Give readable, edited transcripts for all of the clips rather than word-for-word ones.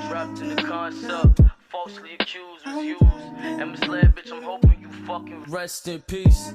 Trapped in the concept, falsely accused, was used, and misled, bitch, I'm hoping you fucking rest in peace.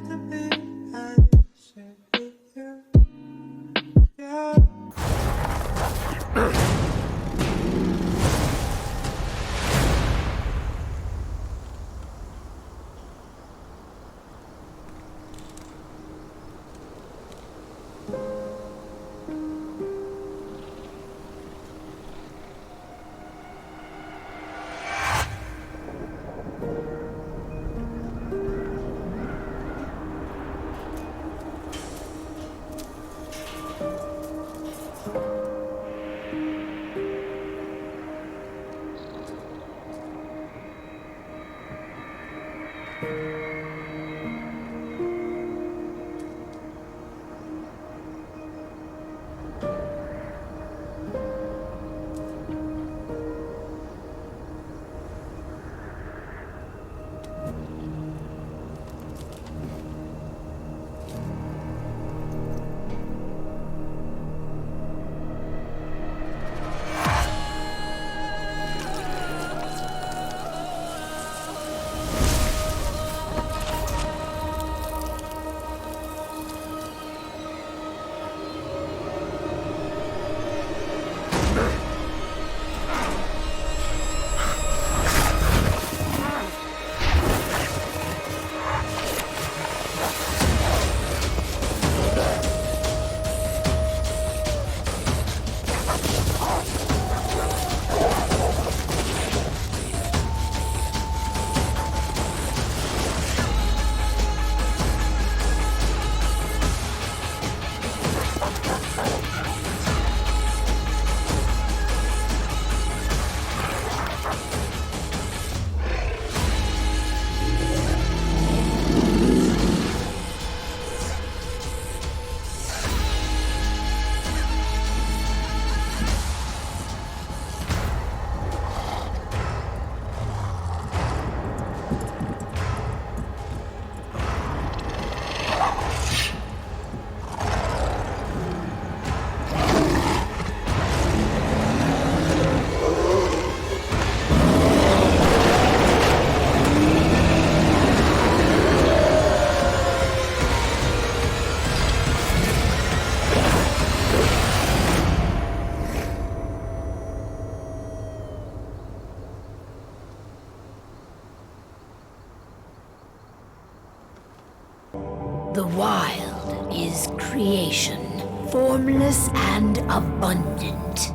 The wild is creation, formless and abundant.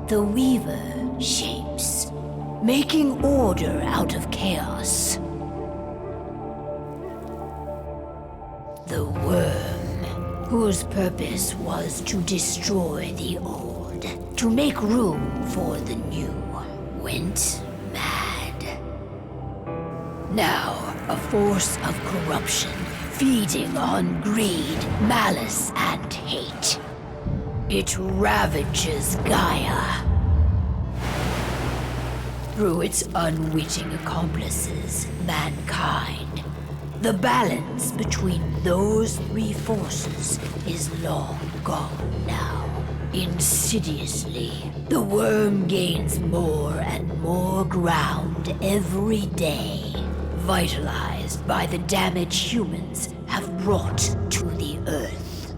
The Weaver shapes, making order out of chaos. The Worm, whose purpose was to destroy the old, to make room for the new, went mad. Now, a force of corruption, feeding on greed, malice, and hate. It ravages Gaia. Through its unwitting accomplices, mankind, the balance between those three forces is long gone now. Insidiously, the Worm gains more and more ground every day, vitalized by the damage humans have brought to the Earth.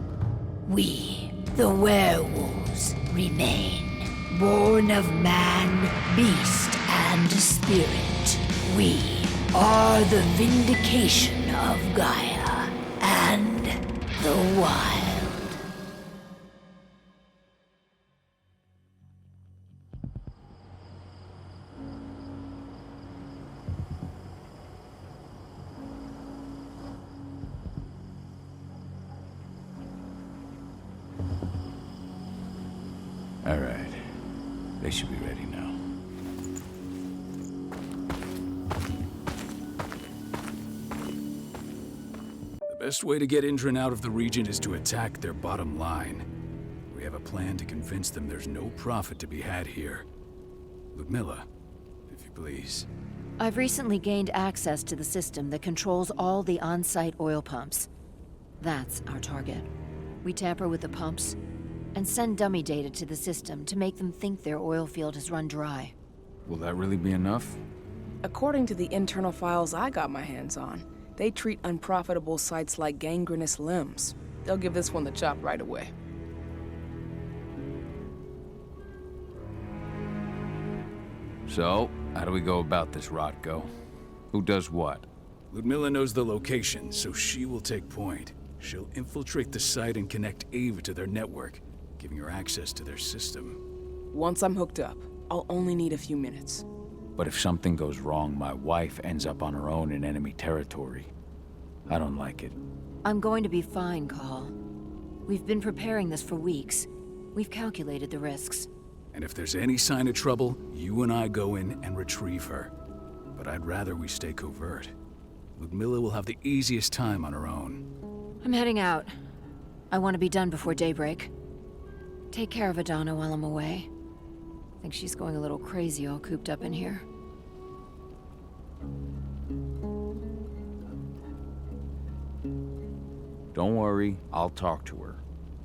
We, the werewolves, remain, born of man, beast, and spirit. We are the vindication of Gaia and the wild. All right. They should be ready now. The best way to get Indran out of the region is to attack their bottom line. We have a plan to convince them there's no profit to be had here. Ludmilla, if you please. I've recently gained access to the system that controls all the on-site oil pumps. That's our target. We tamper with the pumps, and send dummy data to the system to make them think their oil field has run dry. Will that really be enough? According to the internal files I got my hands on, they treat unprofitable sites like gangrenous limbs. They'll give this one the chop right away. So, how do we go about this, Rotko? Who does what? Ludmilla knows the location, so she will take point. She'll infiltrate the site and connect Ava to their network, giving her access to their system. Once I'm hooked up, I'll only need a few minutes. But if something goes wrong, my wife ends up on her own in enemy territory. I don't like it. I'm going to be fine, Call. We've been preparing this for weeks. We've calculated the risks. And if there's any sign of trouble, you and I go in and retrieve her. But I'd rather we stay covert. Ludmilla will have the easiest time on her own. I'm heading out. I want to be done before daybreak. Take care of Adana while I'm away. I think she's going a little crazy all cooped up in here. Don't worry, I'll talk to her.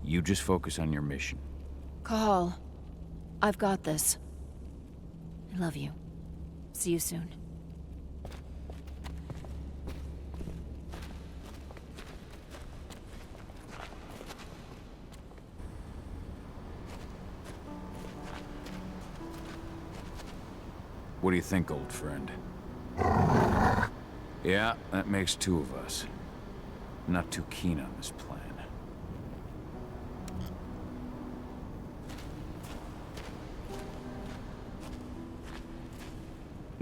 You just focus on your mission. Call. I've got this. I love you. See you soon. What do you think, old friend? Yeah, that makes two of us. I'm not too keen on this plan.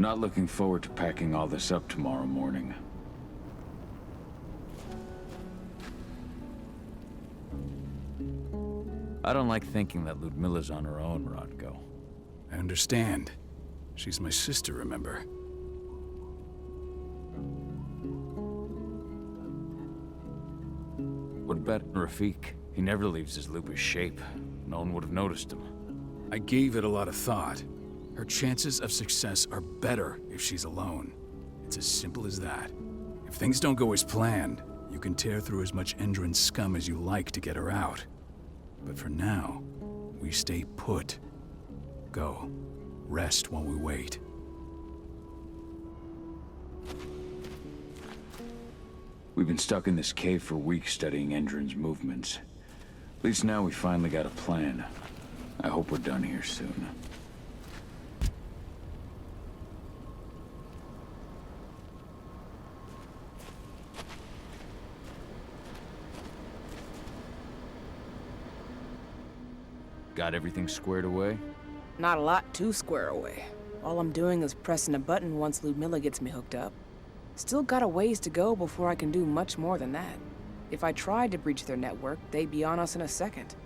Not looking forward to packing all this up tomorrow morning. I don't like thinking that Ludmilla's on her own, Rotko. I understand. She's my sister, remember? What about Rafik? He never leaves his lupus shape. No one would have noticed him. I gave it a lot of thought. Her chances of success are better if she's alone. It's as simple as that. If things don't go as planned, you can tear through as much Endron scum as you like to get her out. But for now, we stay put. Go. Rest while we wait. We've been stuck in this cave for weeks studying Endron's movements. At least now we finally got a plan. I hope we're done here soon. Got everything squared away? Not a lot to square away. All I'm doing is pressing a button once Ludmilla gets me hooked up. Still got a ways to go before I can do much more than that. If I tried to breach their network, they'd be on us in a second.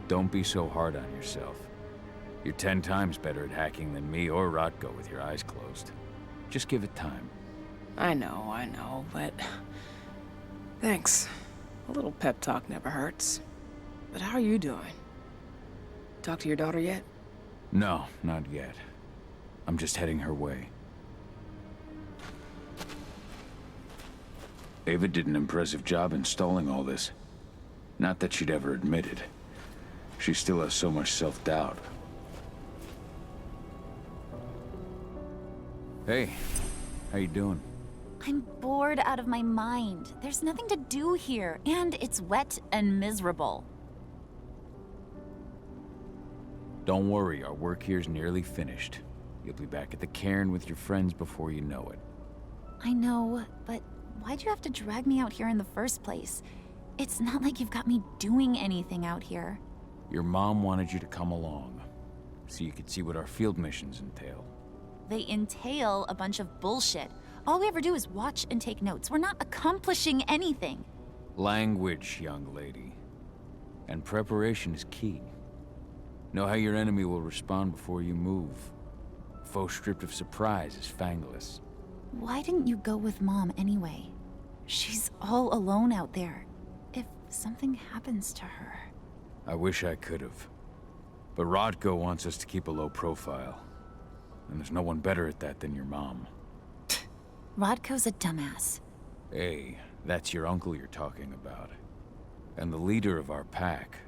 Don't be so hard on yourself. You're 10 times better at hacking than me or Rotko with your eyes closed. Just give it time. I know, but... Thanks. A little pep talk never hurts. But how are you doing? Talk to your daughter yet? No, not yet. I'm just heading her way. Ava did an impressive job installing all this. Not that she'd ever admit it. She still has so much self-doubt. Hey, how you doing? I'm bored out of my mind. There's nothing to do here, and it's wet and miserable. Don't worry, our work here's nearly finished. You'll be back at the cairn with your friends before you know it. I know, but why'd you have to drag me out here in the first place? It's not like you've got me doing anything out here. Your mom wanted you to come along, so you could see what our field missions entail. They entail a bunch of bullshit. All we ever do is watch and take notes. We're not accomplishing anything. Language, young lady. And preparation is key. Know how your enemy will respond before you move. A foe stripped of surprise is fangless. Why didn't you go with Mom anyway? She's all alone out there. If something happens to her... I wish I could have. But Rodko wants us to keep a low profile. And there's no one better at that than your mom. Rodko's a dumbass. Hey, That's your uncle you're talking about. And the leader of our pack.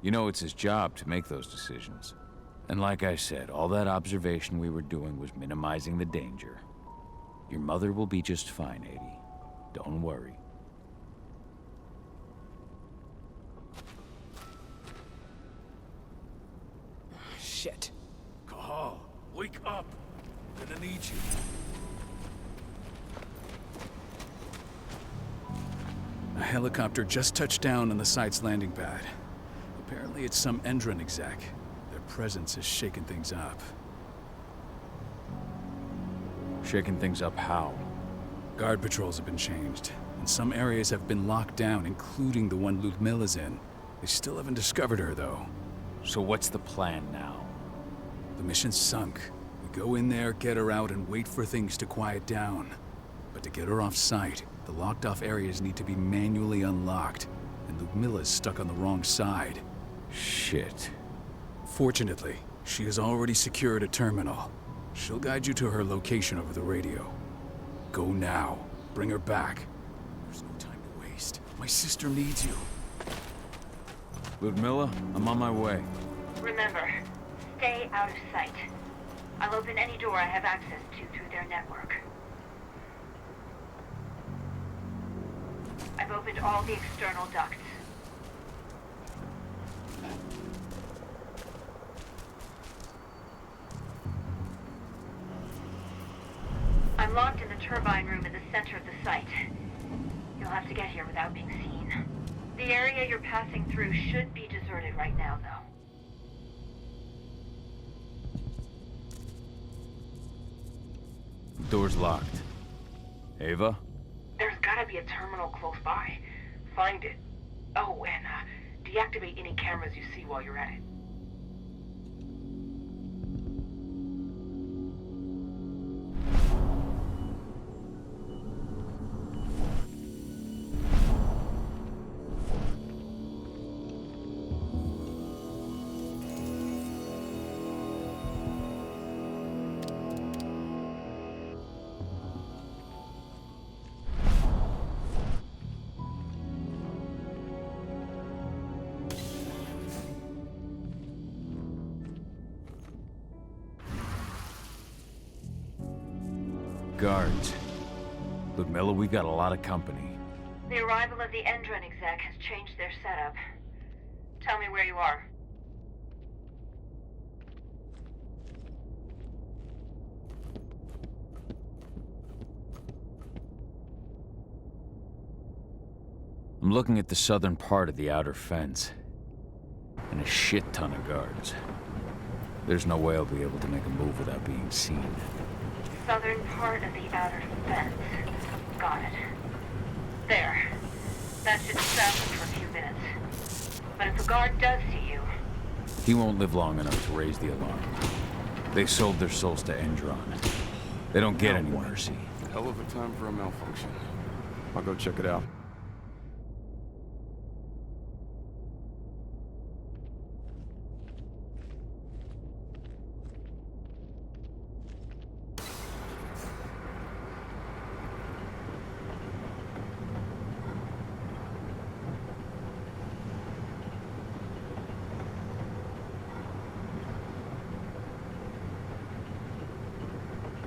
You know, it's his job to make those decisions. And like I said, all that observation we were doing was minimizing the danger. Your mother will be just fine, Edie. Don't worry. Shit. Cahal, wake up! I'm gonna need you. A helicopter just touched down on the site's landing pad. Apparently it's some Endron exec. Their presence has shaken things up. Shaking things up how? Guard patrols have been changed, and some areas have been locked down, including the one Ludmilla's in. They still haven't discovered her, though. So what's the plan now? The mission's sunk. We go in there, get her out, and wait for things to quiet down. But to get her off site, the locked-off areas need to be manually unlocked, and Ludmilla's stuck on the wrong side. Shit. Fortunately, she has already secured a terminal. She'll guide you to her location over the radio. Go now. Bring her back. There's no time to waste. My sister needs you. Ludmilla, I'm on my way. Remember, stay out of sight. I'll open any door I have access to through their network. I've opened all the external ducts. I'm locked in the turbine room in the center of the site. You'll have to get here without being seen. The area you're passing through should be deserted right now, though. Door's locked. Ava? There's gotta be a terminal close by. Find it. Oh, and deactivate any cameras you see while you're at it. Guards. Ludmilla, we've got a lot of company. The arrival of the Endron exec has changed their setup. Tell me where you are. I'm looking at the southern part of the outer fence. And a shit ton of guards. There's no way I'll be able to make a move without being seen. Southern part of the outer fence. Got it. There. That should stop them for a few minutes. But if a guard does see you... He won't live long enough to raise the alarm. They sold their souls to Endron. They don't get any mercy. Hell of a time for a malfunction. I'll go check it out.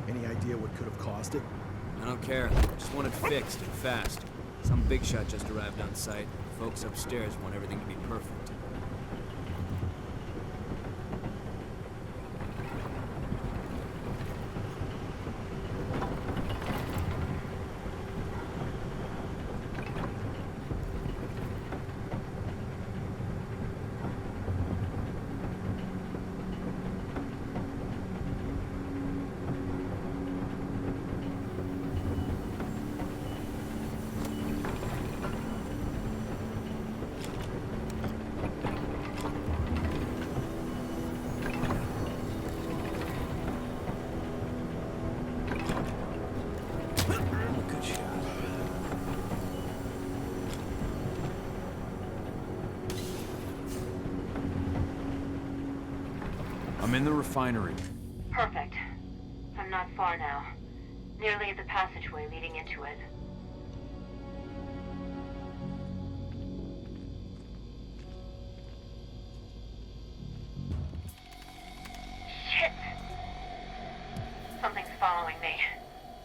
Any idea what could have caused it? I don't care. Just want it fixed and fast. Some big shot just arrived on site. Folks upstairs want everything to be perfect. I'm in the refinery. Perfect. I'm not far now. Nearly at the passageway leading into it.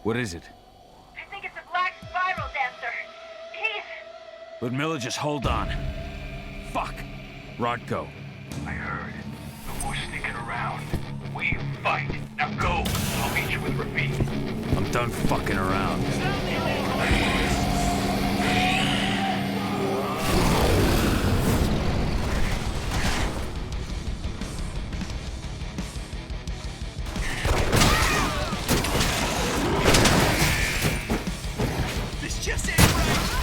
What is it? I think it's a black spiral dancer. He's... Ludmilla, just hold on. Fuck! Rodko. I heard. No more sneaking around. We fight. Now go. I'll meet you with Rafik. I'm done fucking around. This just ain't right.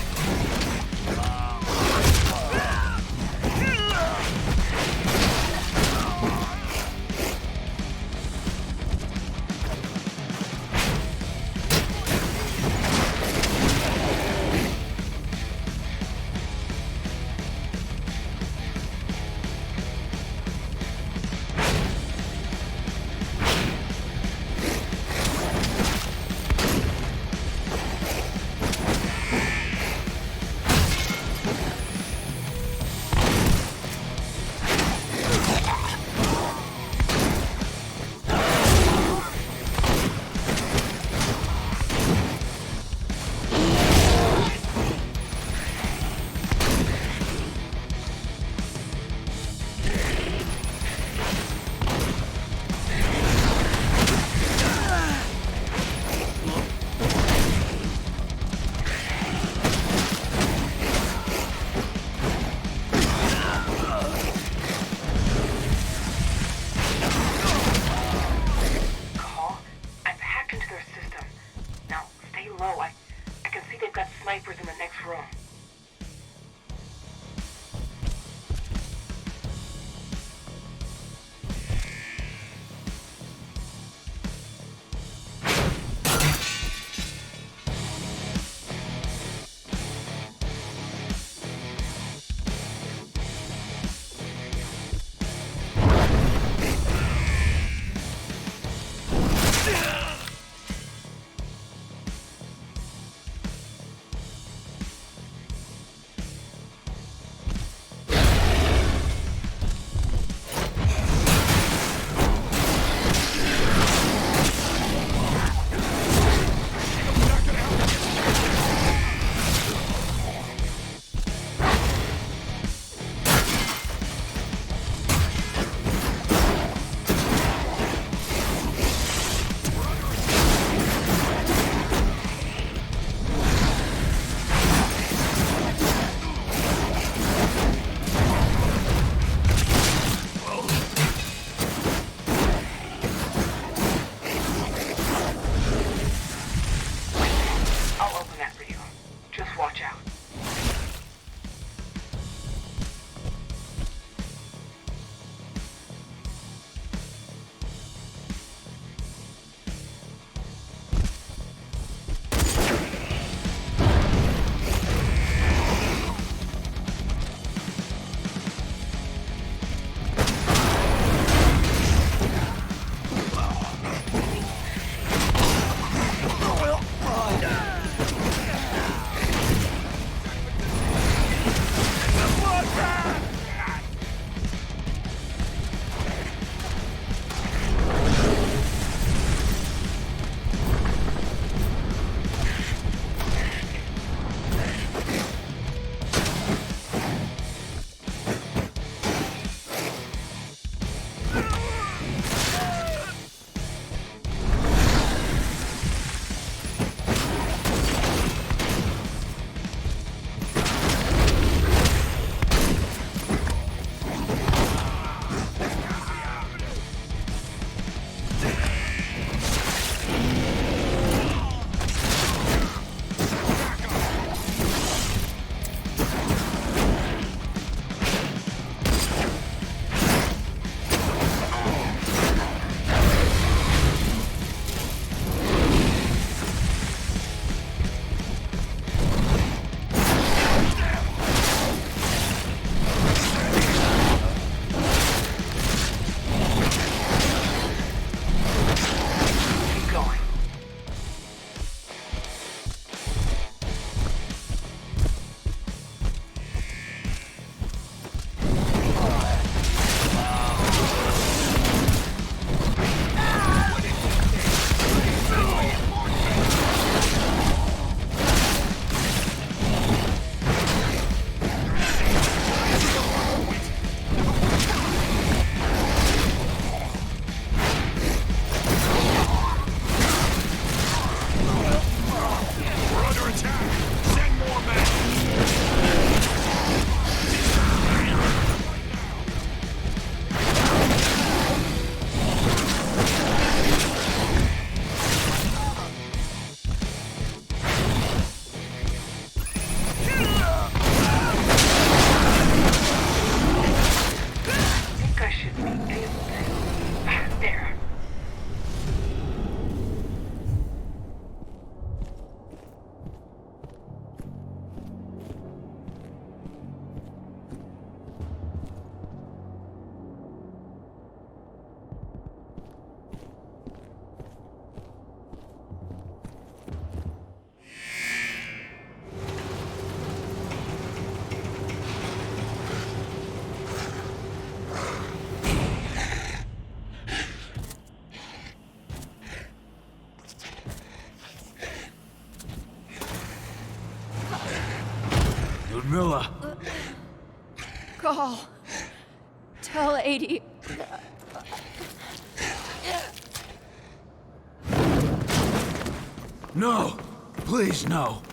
Ludmilla! Call. Tell 80. No! Please, no!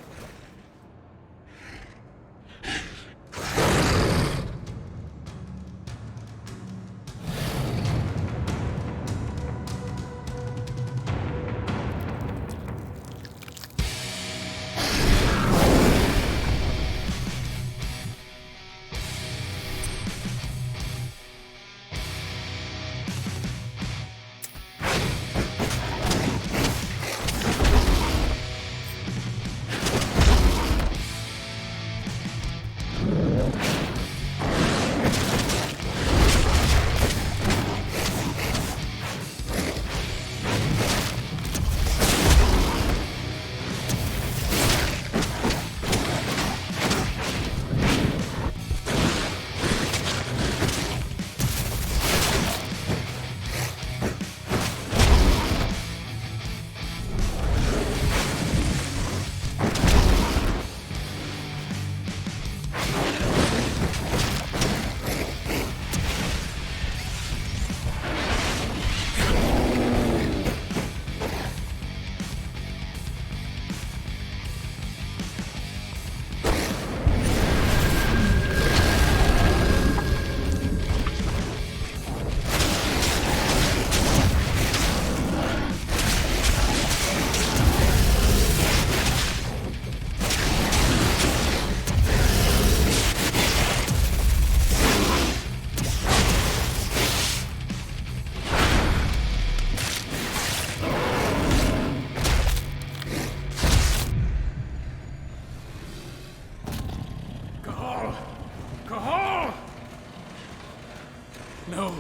No.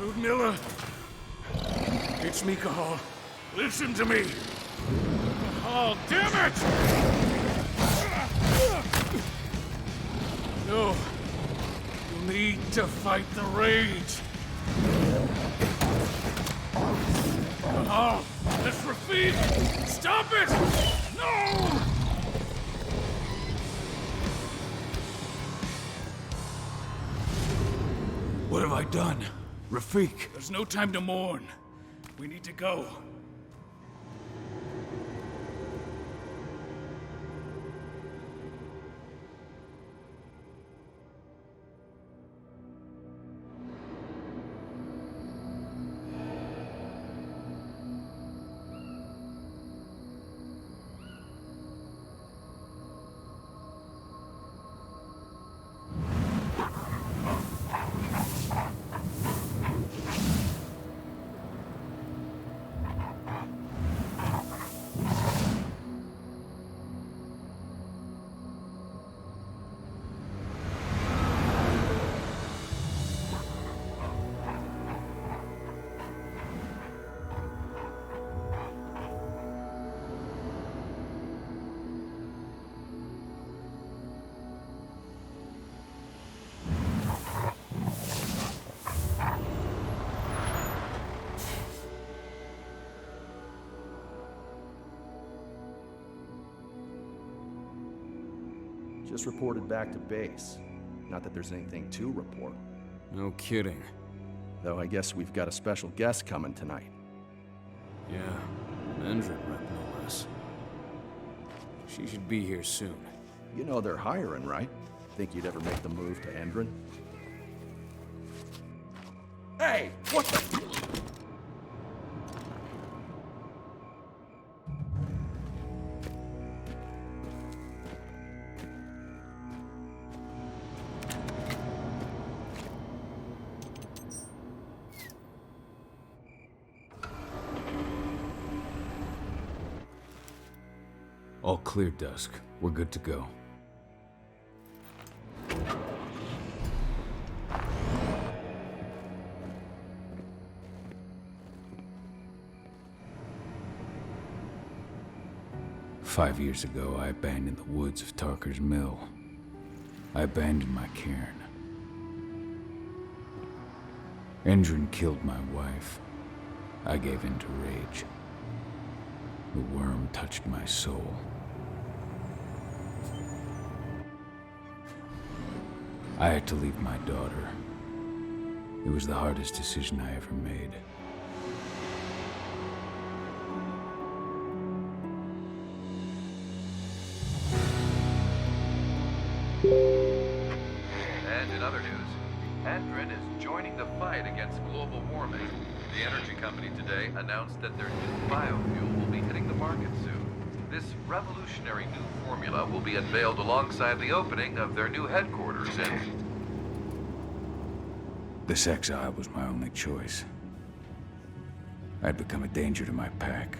Ludmilla. It's me, Cahal. Listen to me. Cahal, damn it! No. You need to fight the rage. Cahal, that's Rafik! Stop it! No! What have I done? Rafik! There's no time to mourn. We need to go. Just reported back to base. Not that there's anything to report. No kidding. Though I guess we've got a special guest coming tonight. Yeah, an Endron rep, no less. She should be here soon. You know they're hiring, right? Think you'd ever make the move to Endron? Hey! What the... All clear, Dusk. We're good to go. "5 years ago, I abandoned the woods of Tarker's Mill. I abandoned my cairn. Endron killed my wife. I gave in to rage. The worm touched my soul. I had to leave my daughter. It was the hardest decision I ever made. And in other news, Andrin is joining the fight against global warming. The energy company today announced that their new biofuel will be hitting the market soon. This revolutionary new formula will be unveiled alongside the opening of their new headquarters in... This exile was my only choice. I'd become a danger to my pack.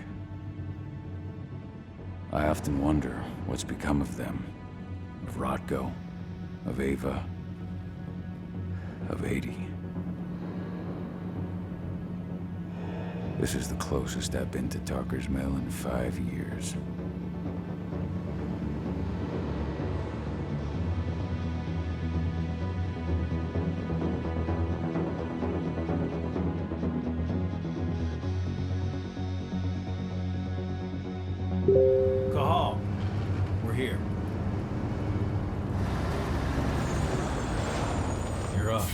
I often wonder what's become of them. Of Rotko, of Ava, of 80. This is the closest I've been to Talker's Mill in 5 years. Cahal, we're here. You're up.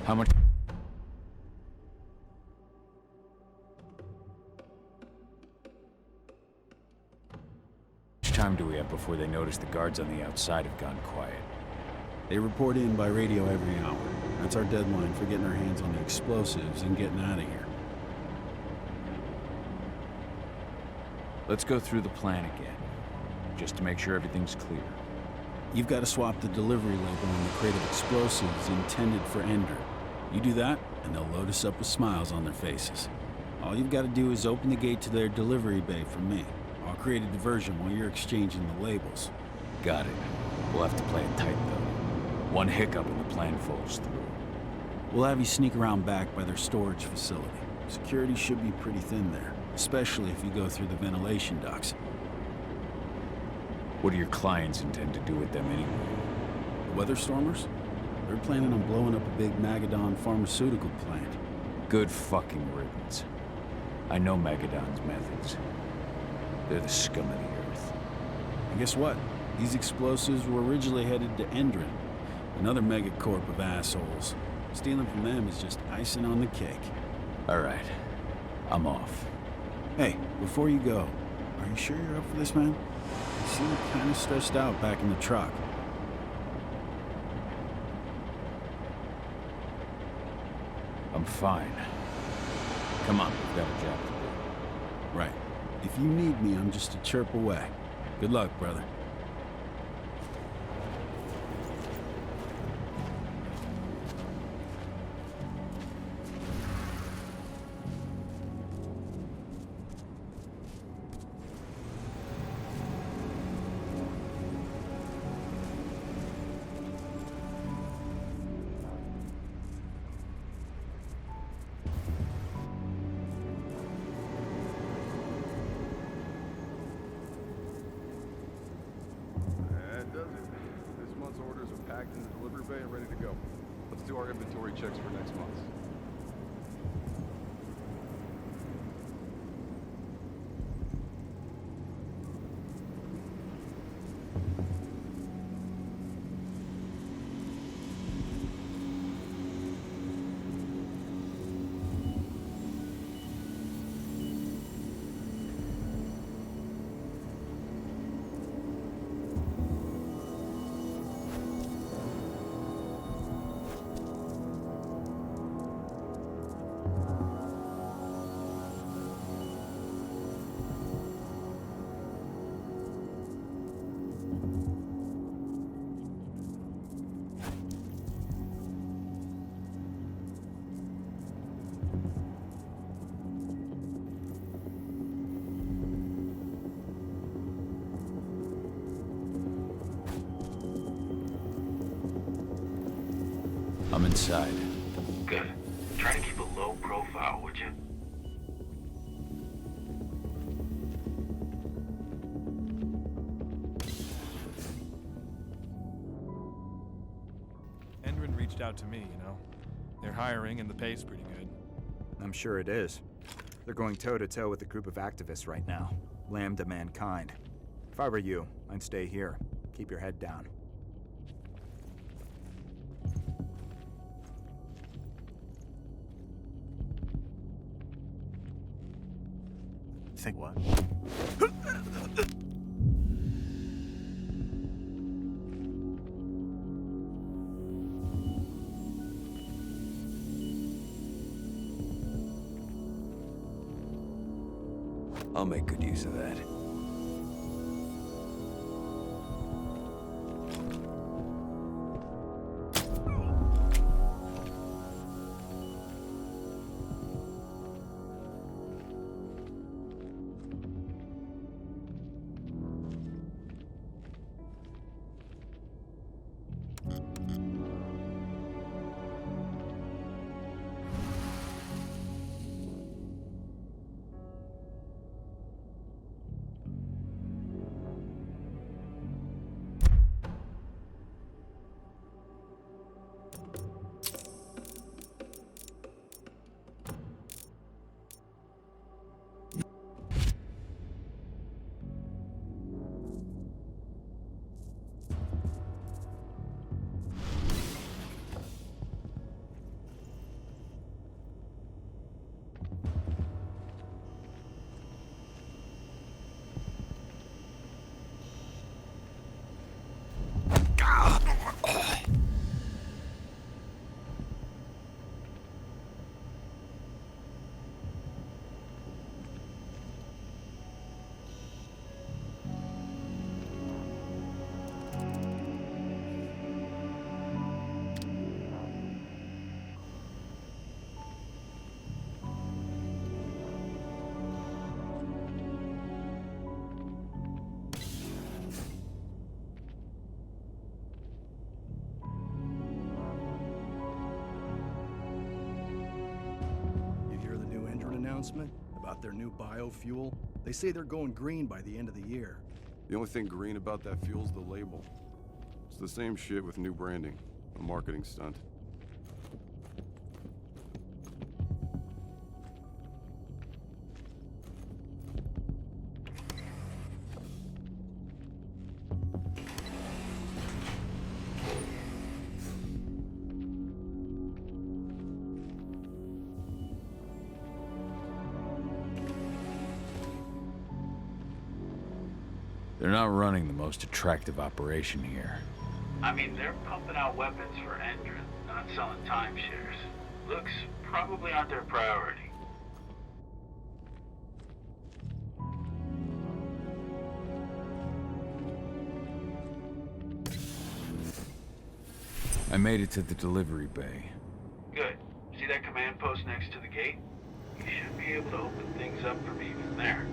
How much time do we have before they notice the guards on the outside have gone quiet? They report in by radio every hour. That's our deadline for getting our hands on the explosives and getting out of here. Let's go through the plan again, just to make sure everything's clear. You've got to swap the delivery label on the crate of explosives intended for Ender. You do that, and they'll load us up with smiles on their faces. All you've got to do is open the gate to their delivery bay for me. I'll create a diversion while you're exchanging the labels. Got it. We'll have to play it tight, though. One hiccup and the plan falls through. We'll have you sneak around back by their storage facility. Security should be pretty thin there, especially if you go through the ventilation ducts. What do your clients intend to do with them anyway? The Weatherstormers? They're planning on blowing up a big Magadon pharmaceutical plant. Good fucking riddance. I know Magadon's methods. They're the scum of the earth. And guess what? These explosives were originally headed to Endrin, another megacorp of assholes. Stealing from them is just icing on the cake. All right. I'm off. Hey, before you go, are you sure you're up for this, man? You seem kind of stressed out back in the truck. I'm fine. Come on, we've got a job to do. Right. If you need me, I'm just a chirp away. Good luck, brother. In the delivery bay and ready to go. Let's do our inventory checks for next month. I'm inside. Good. Try to keep a low profile, would you? Endrin reached out to me, you know. They're hiring and the pay's pretty good. I'm sure it is. They're going toe-to-toe with a group of activists right now. Lambda mankind. If I were you, I'd stay here. Keep your head down. Think what? I'll make good use of that. Announcement about their new biofuel. They say they're going green by the end of the year. The only thing green about that fuel's the label. It's the same shit with new branding. A marketing stunt. They're not running the most attractive operation here. I mean, they're pumping out weapons for Endron, not selling timeshares. Looks probably aren't their priority. I made it to the delivery bay. Good. See that command post next to the gate? You should be able to open things up for me from there.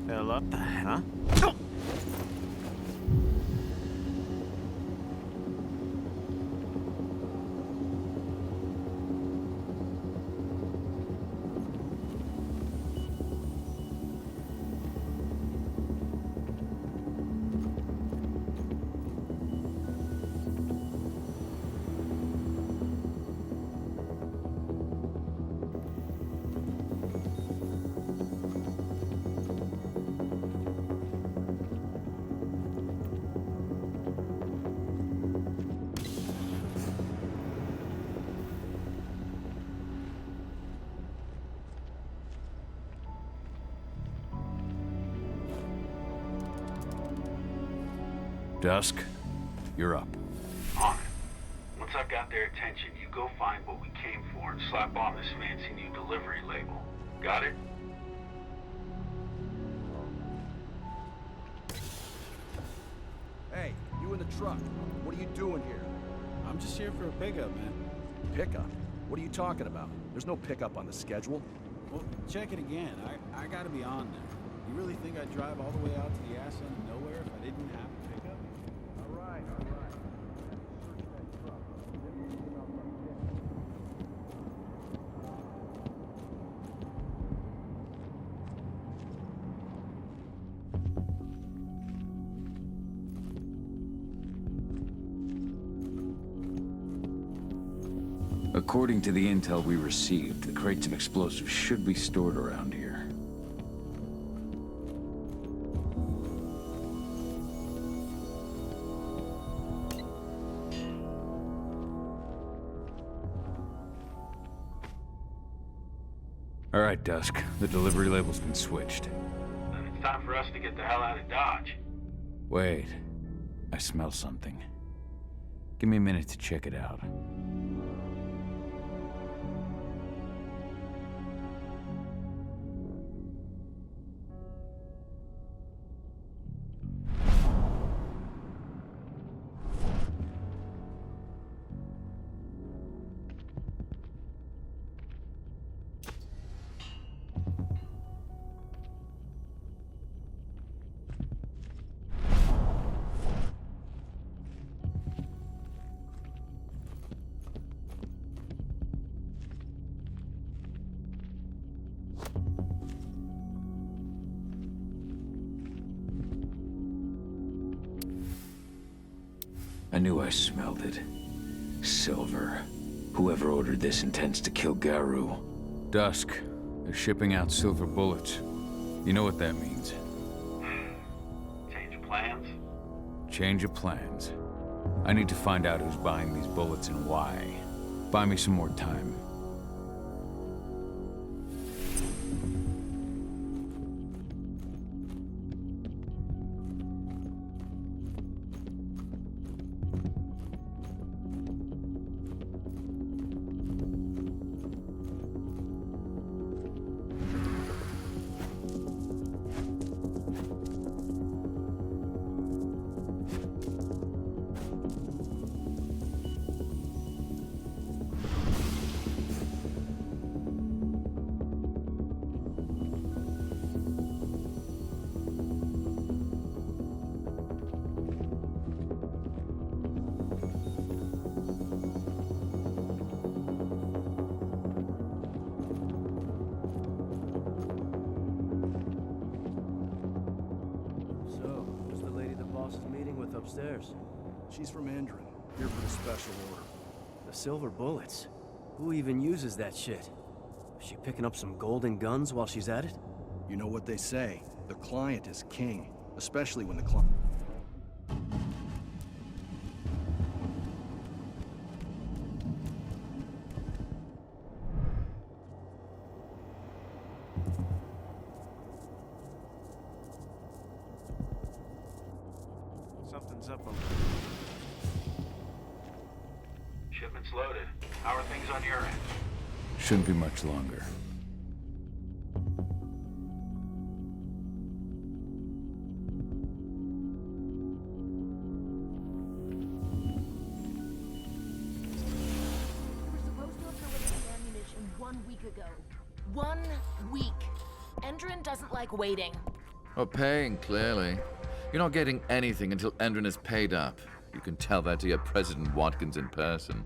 Hello? Huh? Dusk, you're up. On it. Once I've got their attention, you go find what we came for and slap on this fancy new delivery label. Got it? Hey, you in the truck. What are you doing here? I'm just here for a pickup, man. Pickup? What are you talking about? There's no pickup on the schedule. Well, check it again. I gotta be on there. You really think I'd drive all the way out to the ass end of nowhere if I didn't have a pickup? All right. Search that truck. According to the intel we received, the crates of explosives should be stored around here. All right, Dusk. The delivery label's been switched. Then it's time for us to get the hell out of Dodge. Wait. I smell something. Give me a minute to check it out. I knew I smelled it. Silver. Whoever ordered this intends to kill Garou. Dusk. They're shipping out silver bullets. You know what that means. Change of plans? Change of plans. I need to find out who's buying these bullets and why. Buy me some more time. Upstairs. She's from Endron, here for the special order. The silver bullets? Who even uses that shit? Is she picking up some golden guns while she's at it? You know what they say, the client is king, especially when the client... Something's up over Shipment's loaded. How are things on your end? Shouldn't be much longer. We were supposed to have delivered ammunition 1 week ago. 1 week. Endron doesn't like waiting. Well, paying, clearly. You're not getting anything until Endron is paid up. You can tell that to your President Watkins in person.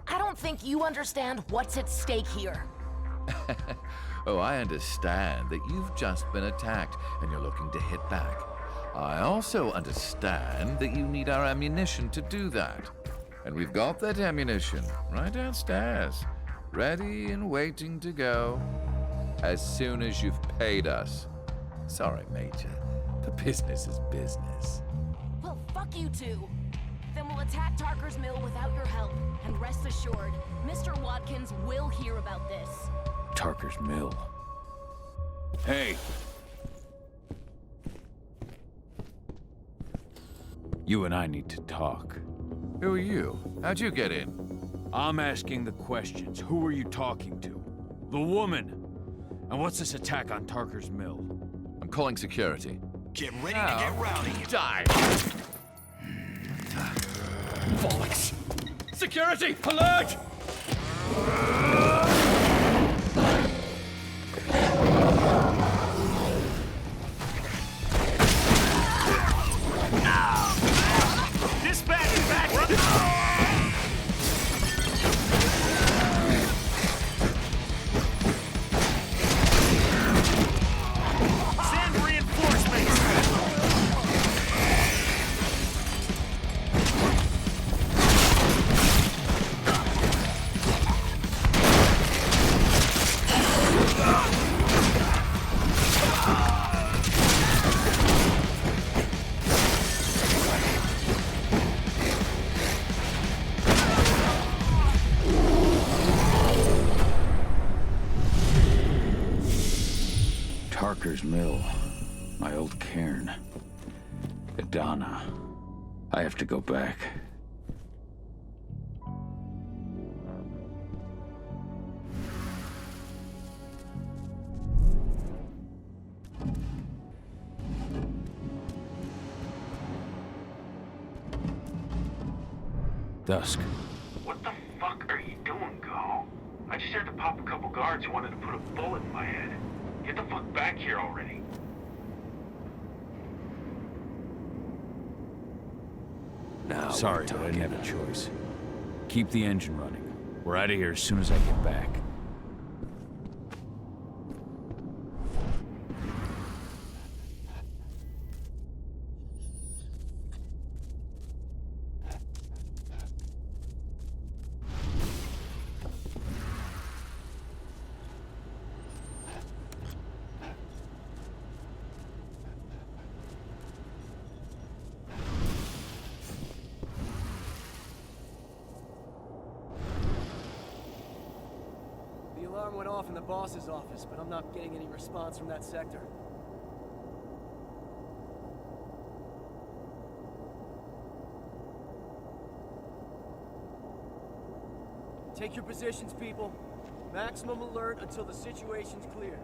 I don't think you understand what's at stake here. Oh, I understand that you've just been attacked and you're looking to hit back. I also understand that you need our ammunition to do that. And we've got that ammunition right downstairs, ready and waiting to go as soon as you've paid us. Sorry, Major. But business is business. Well, fuck you two. Then we'll attack Tarker's mill without your help. And rest assured, Mr. Watkins will hear about this. Tarker's mill. Hey! You and I need to talk. Who are you? How'd you get in? I'm asking the questions. Who are you talking to? The woman! And what's this attack on Tarker's Mill? I'm calling security. Get ready to get rowdy. Die! Bollocks! Security! Alert! Dispatch back! Send reinforcements! Tarker's Mill. My old cairn. Adana. I have to go back. Dusk. What the fuck are you doing, Go? I just had to pop a couple guards who wanted to put a bullet in my head. Get the fuck back here already. Now sorry, but I didn't have a choice. Keep the engine running. We're out of here as soon as I get back. The alarm went off in the boss's office, but I'm not getting any response from that sector. Take your positions, people. Maximum alert until the situation's clear.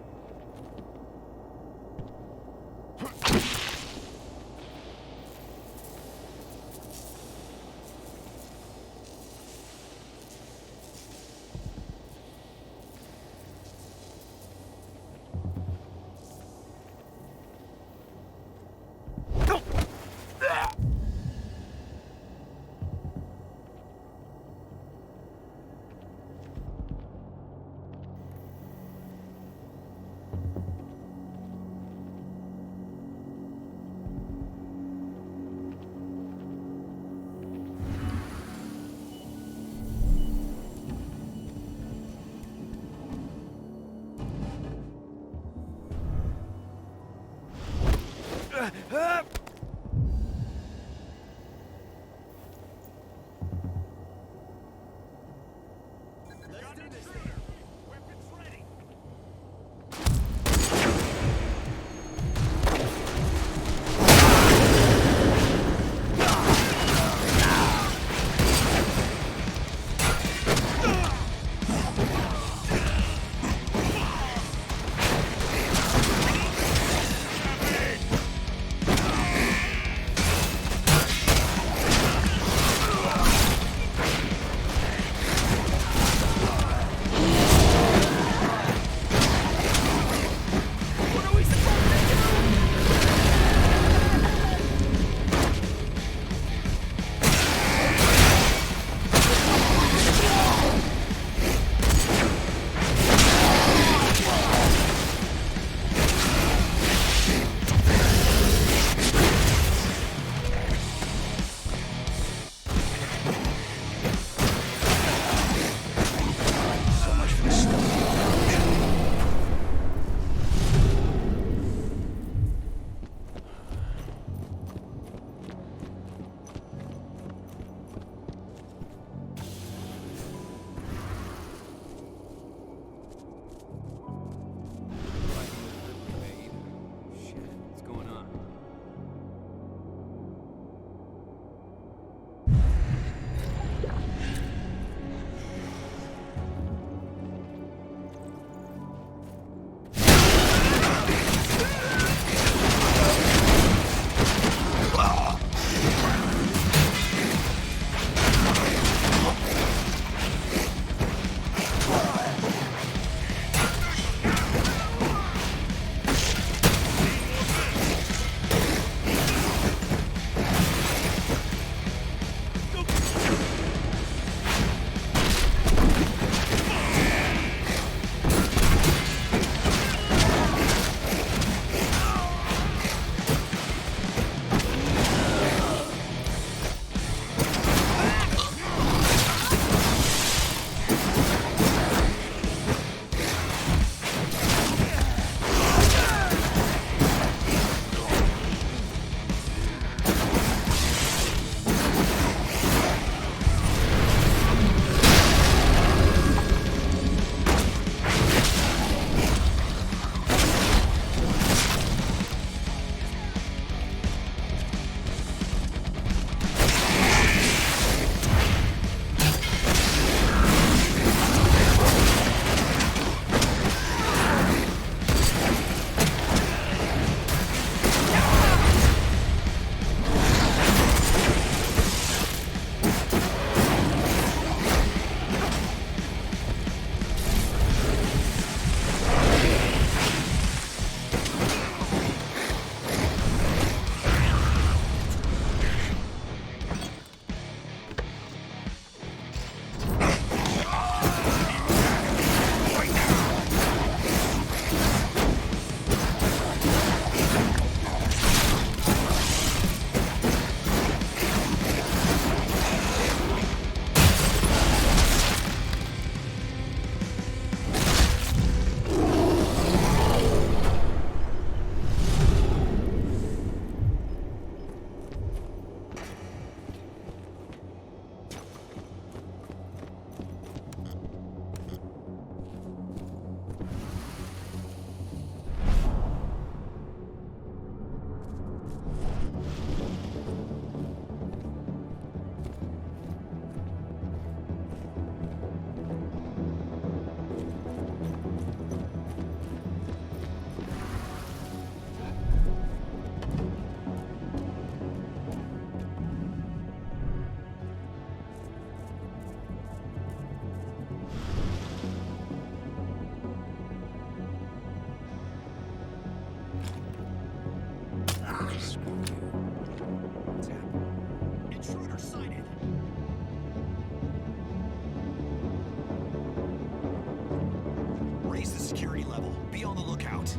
security level. Be on the lookout.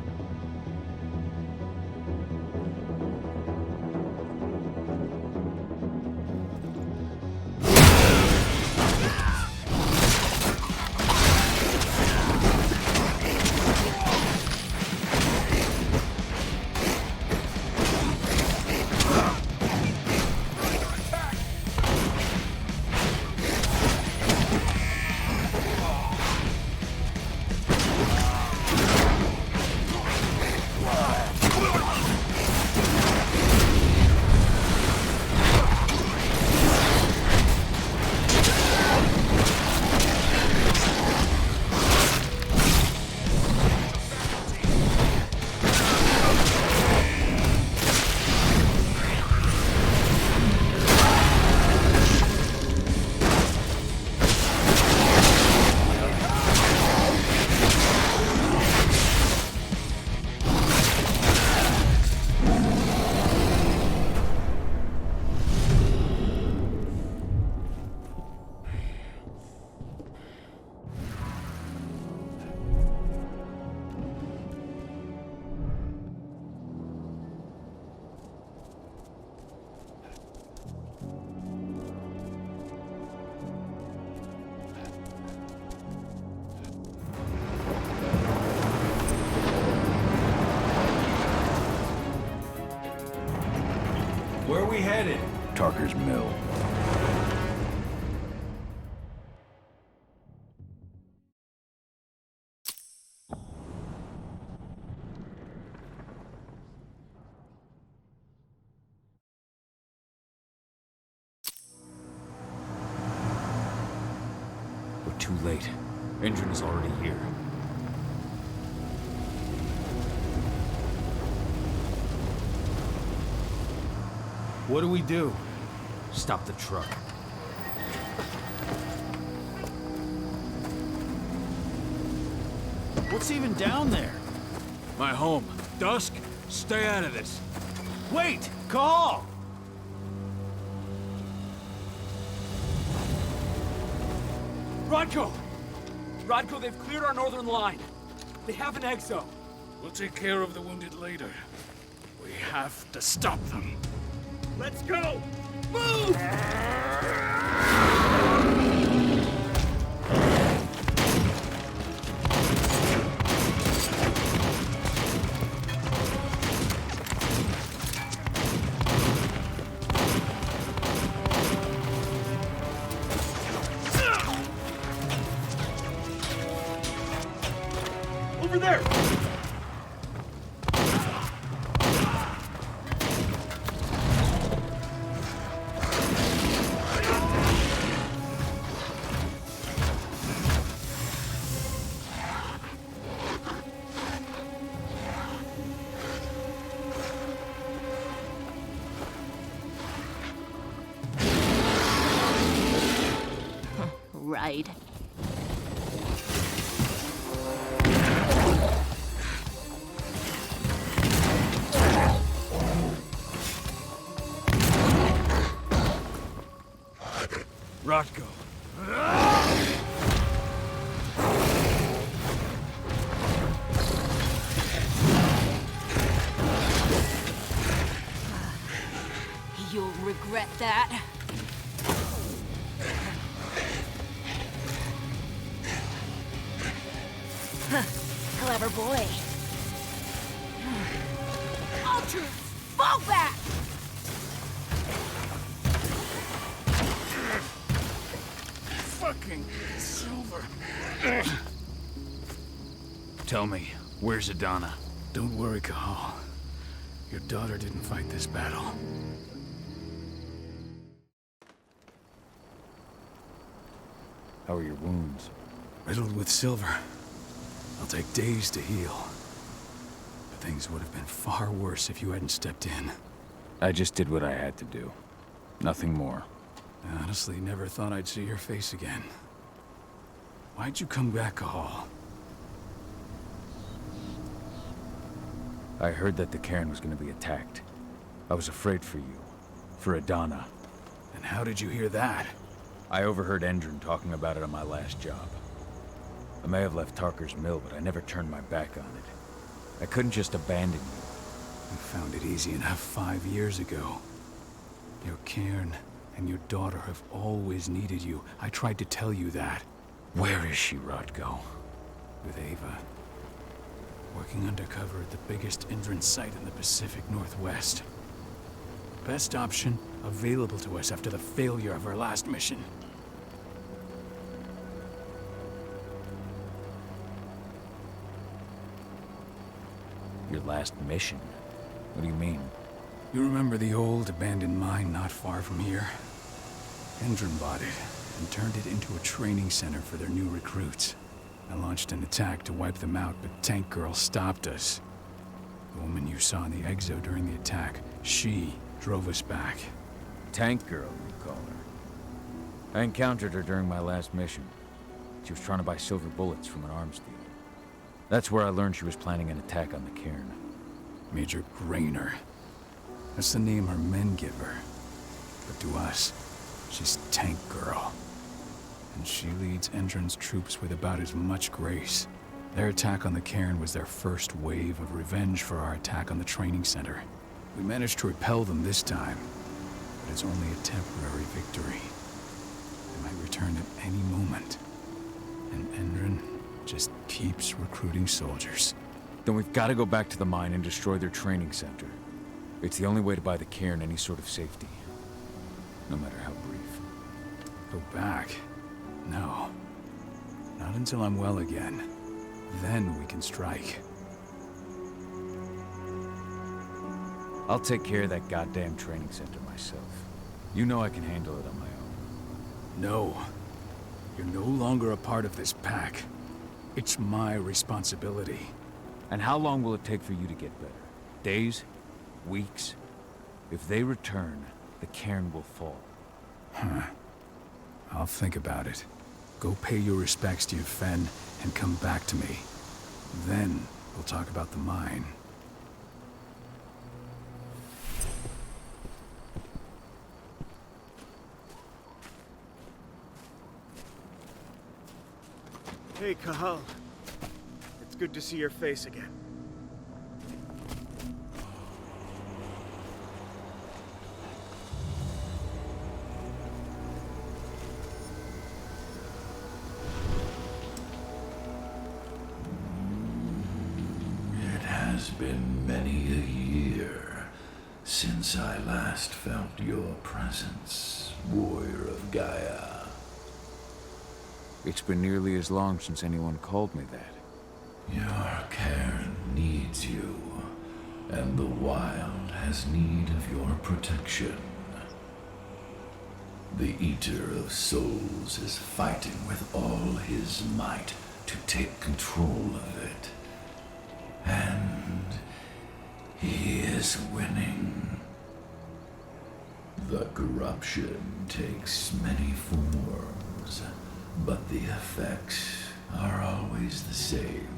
Where are we headed? Tarker's Mill. We're too late. Engine is already here. What do we do? Stop the truck. What's even down there? My home. Dusk, stay out of this. Wait! Call! Rodko! Rodko, they've cleared our northern line. They have an exo. We'll take care of the wounded later. We have to stop them. Let's go! Move! Over there! Right. Rodko. You'll regret that. Clever boy. Ultras, fall back! Fucking Silver. Tell me, where's Adana? Don't worry, Cahal. Your daughter didn't fight this battle. How are your wounds? Riddled with silver. They'll take days to heal. But things would have been far worse if you hadn't stepped in. I just did what I had to do. Nothing more. I honestly never thought I'd see your face again. Why'd you come back, Cahal? I heard that the cairn was going to be attacked. I was afraid for you. For Adana. And how did you hear that? I overheard Endron talking about it on my last job. I may have left Tarker's mill, but I never turned my back on it. I couldn't just abandon you. You found it easy enough 5 years ago. Your cairn and your daughter have always needed you. I tried to tell you that. Where is she, Rodko? With Ava. Working undercover at the biggest Indran site in the Pacific Northwest. Best option available to us after the failure of our last mission. Your last mission? What do you mean? You remember the old abandoned mine not far from here? Indran bought it and turned it into a training center for their new recruits. I launched an attack to wipe them out, but Tank Girl stopped us. The woman you saw in the exo during the attack, she drove us back. Tank Girl, you call her. I encountered her during my last mission. She was trying to buy silver bullets from an arms dealer. That's where I learned she was planning an attack on the cairn. Major Grainer. That's the name her men give her. But to us, she's Tank Girl. And she leads Endron's troops with about as much grace. Their attack on the cairn was their first wave of revenge for our attack on the training center. We managed to repel them this time, but it's only a temporary victory. They might return at any moment. And Endron just keeps recruiting soldiers. Then we've got to go back to the mine and destroy their training center. It's the only way to buy the cairn any sort of safety. No matter how brief. Go back? No. Not until I'm well again. Then we can strike. I'll take care of that goddamn training center myself. You know I can handle it on my own. No. You're no longer a part of this pack. It's my responsibility. And how long will it take for you to get better? Days? Weeks? If they return, the cairn will fall. Huh. I'll think about it. Go pay your respects to your Fen and come back to me. Then we'll talk about the mine. Hey, Kahal. It's good to see your face again. It has been many a year since I last felt your presence, warrior of Gaia. It's been nearly as long since anyone called me that. Your cairn needs you, and the wild has need of your protection. The Eater of Souls is fighting with all his might to take control of it. And he is winning. The corruption takes many forms, but the effects are always the same.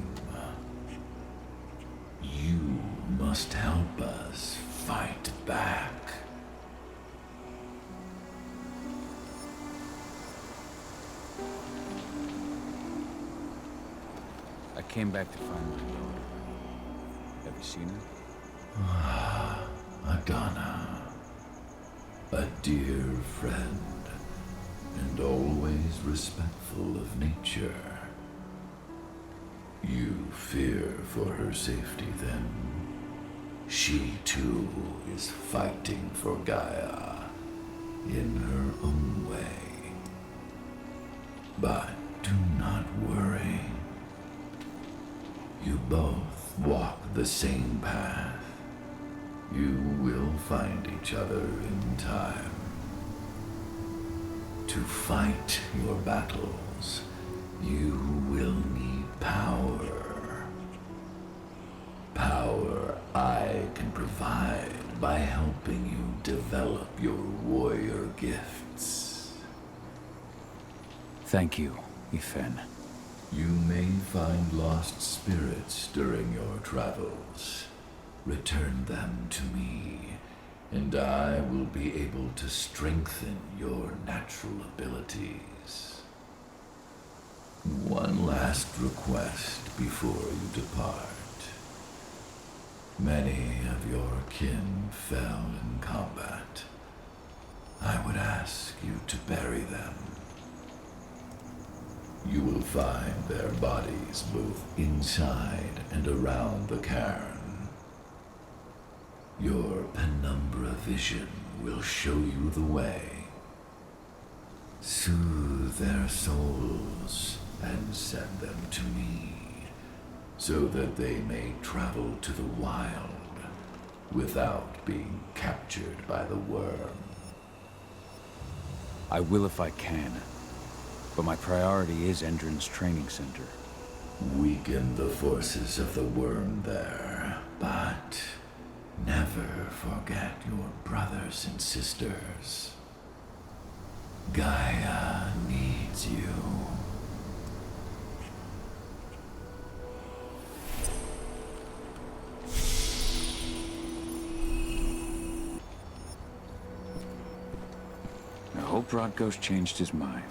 You must help us fight back. I came back to find my daughter. Have you seen her? Agana. A dear friend, and always respectful of nature. You fear for her safety, then? She, too, is fighting for Gaia in her own way. But do not worry. You both walk the same path. You will find each other in time. To fight your battles, you will need power. Power I can provide by helping you develop your warrior gifts. Thank you, Ifen. You may find lost spirits during your travels. Return them to me, and I will be able to strengthen your natural abilities. one last request before you depart. Many of your kin fell in combat. I would ask you to bury them. You will find their bodies both inside and around the cairn. Your penumbra vision will show you the way. Soothe their souls and send them to me, so that they may travel to the wild without being captured by the worm. I will if I can, but my priority is Endron's training center. Weaken the forces of the worm there, but never forget your brothers and sisters. Gaia needs you. I hope Rodko's changed his mind.